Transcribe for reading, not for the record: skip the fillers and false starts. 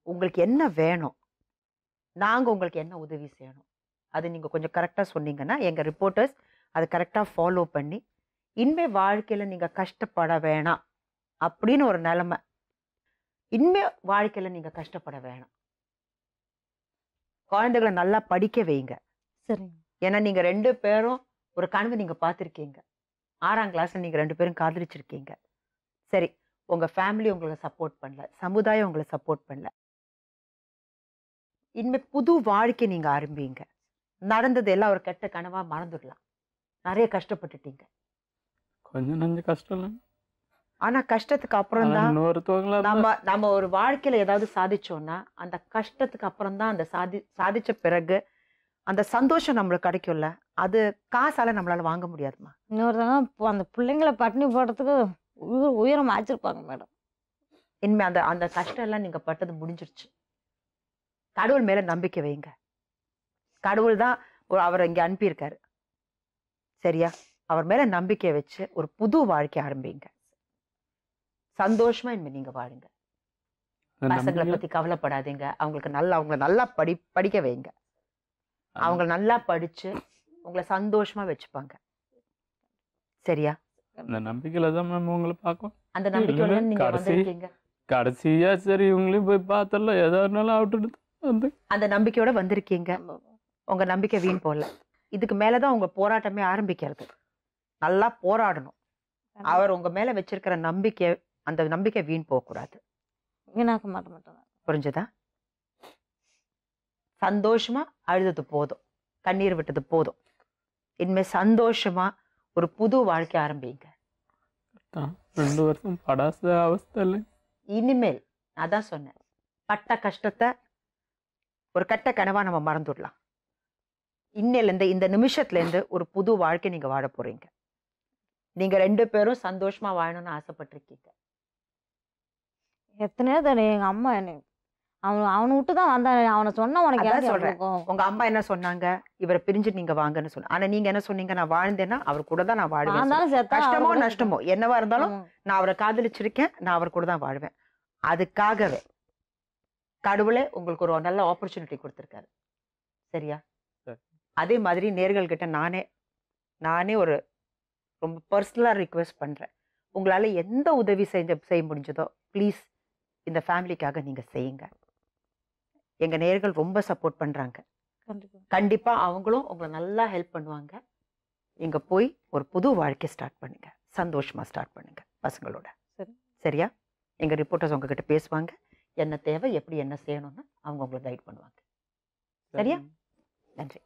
உங்களுக்கு என்ன வேணும்? நாங்க உங்களுக்கு என்ன உதவி செய்யணும்? அது நீங்க கொஞ்சம் கரெக்ட்டா சொன்னீங்கன்னா, எங்க ரிப்போர்ட்டர்ஸ் அத கரெக்ட்டா ஃபாலோ பண்ணி, இனிமே வாழ்க்கையில நீங்க கஷ்டப்பட வேணாம். அப்படின்னு ஒரு நெலைமை. இனிமே வாழ்க்கையில நீங்க கஷ்டப்பட வேணாம். குழந்தைகள நல்லா படிக்க வைங்க. சரிங்க. ஏன்னா நீங்க 2 பேரும் ஒரு கனவு நீங்க பார்த்திருக்கீங்க. 6ஆம் கிளாஸ்ல நீங்க 2 பேரும் காதலிச்சிருக்கீங்க. சரி, உங்க ஃபேமிலி உங்களுக்கு சப்போர்ட் பண்ணல. சமுதாயம் உங்கள சப்போர்ட் பண்ணல. இனிமே புது வாழ்க்கை நீங்க ஆரம்பிங்க. நடந்தது எல்லாம் ஒரு கெட்ட கனவா மறந்துடலாம். நெறைய கஷ்டப்பட்டுட்டீங்க. கொஞ்சம் நஞ்சம் கஷ்டம் இல்ல. ஆனா கஷ்டத்துக்கு அப்புறம் ஆனா தான் இன்னொருத்தவங்களா இருந்தா நம்ம ஒரு வாழ்க்கையில ஏதாவது சாதிச்சோம்னா, அந்த கஷ்டத்துக்கு அப்புறம் தான் அந்த சாதிச்ச பிறகு அந்த சந்தோஷம் நம்மளுக்கு கிடைக்கும்ல. அது காசால நம்மளால வாங்க முடியாதும்மா. இன்னொருத்தவங்க அந்த பிள்ளைங்கள பட்டினி போடுறதுக்கு உயிரை மாய்ச்சிருப்பாங்க மேடம். இனிமே அந்த அந்த கஷ்டம் எல்லாம் நீங்க பட்டது முடிஞ்சிருச்சு. கடவுள் மேல நம்பிக்கை வைங்க. கடவுள் தான் அவரை இங்க அனுப்பியிருக்காரு. சரியா? அவர் மேல நம்பிக்கை வச்சு ஒரு புது வாழ்க்கை ஆரம்பிங்க. சந்தோஷமா இனிமே நீங்க வாழுங்க. அந்த பசங்கள நம்பிக்கை பத்தி கவலைப்படாதீங்க. அவங்கள நல்லா படிக்க வைங்க. அவங்க நல்லா படிச்சு உங்களை சந்தோஷமா வச்சுப்பாங்க. சரியா? அந்த நம்பிக்கையில தான் மேம் உங்களை பார்க்கும். அந்த நம்பிக்கையோட இல்லைன்னா நீங்க வந்திருக்கீங்க. கடைசியா சரி இவங்களையும் போய் பார்த்தரலாம், எதா இருந்தாலும் அவுட்டு வந்து அந்த நம்பிக்கையோட வந்திருக்கீங்க. உங்க நம்பிக்கை வீண் போகல. இதுக்கு மேலதான் உங்க போராட்டமே ஆரம்பிக்கிறது. நல்லா போராடணும். அவர் உங்க மேல வச்சிருக்கிற நம்பிக்கை, அந்த நம்பிக்கை வீண் போகக்கூடாது. வீணாக்க மாட்டேன். புரிஞ்சதா? சந்தோஷமா அழுதது போதும், கண்ணீர் விட்டது போதும். இனிமே சந்தோஷமா ஒரு புது வாழ்க்கை ஆரம்பிங்க. 2 வருஷம் படாச அவஸ்தை இல்லை. இனிமேல் அதான் சொன்னேன், பட்ட கஷ்டத்தை ஒரு கெட்ட கனவா நம்ம மறந்துடலாம். இன்னையில இருந்து, இந்த நிமிஷத்துல இருந்து ஒரு புது வாழ்க்கை நீங்க வாழ போறீங்க. நீங்க 2 பேரும் சந்தோஷமா வாழணும்னு ஆசைப்பட்டிருக்கீங்க. எத்தனையோ தடவை எங்க அம்மா என்னை அவனை விட்டு தான் வந்தானே. அவனை சொன்னா உனக்கு அதான் எனக்கு சொல்றேன். இருக்கும். உங்க அம்மா என்ன சொன்னாங்க? இவரை பிரிஞ்சு நீங்க வாங்கன்னு சொன்ன. ஆனா நீங்க என்ன சொன்னீங்க? நான் வாழ்ந்தேன்னா அவர் கூட தான் நான் வாழ்வேன். வாழ்ந்தாலும் செத்தா கஷ்டமோ அவரு கூட நஷ்டமோ என்னவா இருந்தாலும் ஆமா. நான் அவரை காதலிச்சிருக்கேன், நான் அவர் கூட தான் வாழ்வேன். அதுக்காகவே கடவுளே உங்களுக்கு ஒரு நல்ல ஆப்பர்ச்சுனிட்டி கொடுத்துருக்காரு. சரியா? சரி. அதே மாதிரி நேர்கள் கிட்ட நானே ஒரு ரொம்ப பர்சனலா ரிக்வெஸ்ட் பண்றேன். உங்களால எந்த உதவி செய்ய முடிஞ்சதோ ப்ளீஸ் இந்த ஃபேமிலிக்காக நீங்க செய்யுங்க. எங்க நேர்கள் ரொம்ப சப்போர்ட் பண்றாங்க. கண்டிப்பா. கண்டிப்பா அவங்களும் உங்களை நல்லா ஹெல்ப் பண்ணுவாங்க. நீங்க போய் ஒரு புது வாழ்க்கை ஸ்டார்ட் பண்ணுங்க. சந்தோஷமா ஸ்டார்ட் பண்ணுங்க பசங்களோட. சரி. சரியா? எங்க ரிப்போர்ட்டர்ஸ் உங்ககிட்ட பேசுவாங்க. என்ன தேவை, எப்படி என்ன செய்யணும்னு அவங்க உங்களை கைட் பண்ணுவாங்க. சரியா? நன்றி.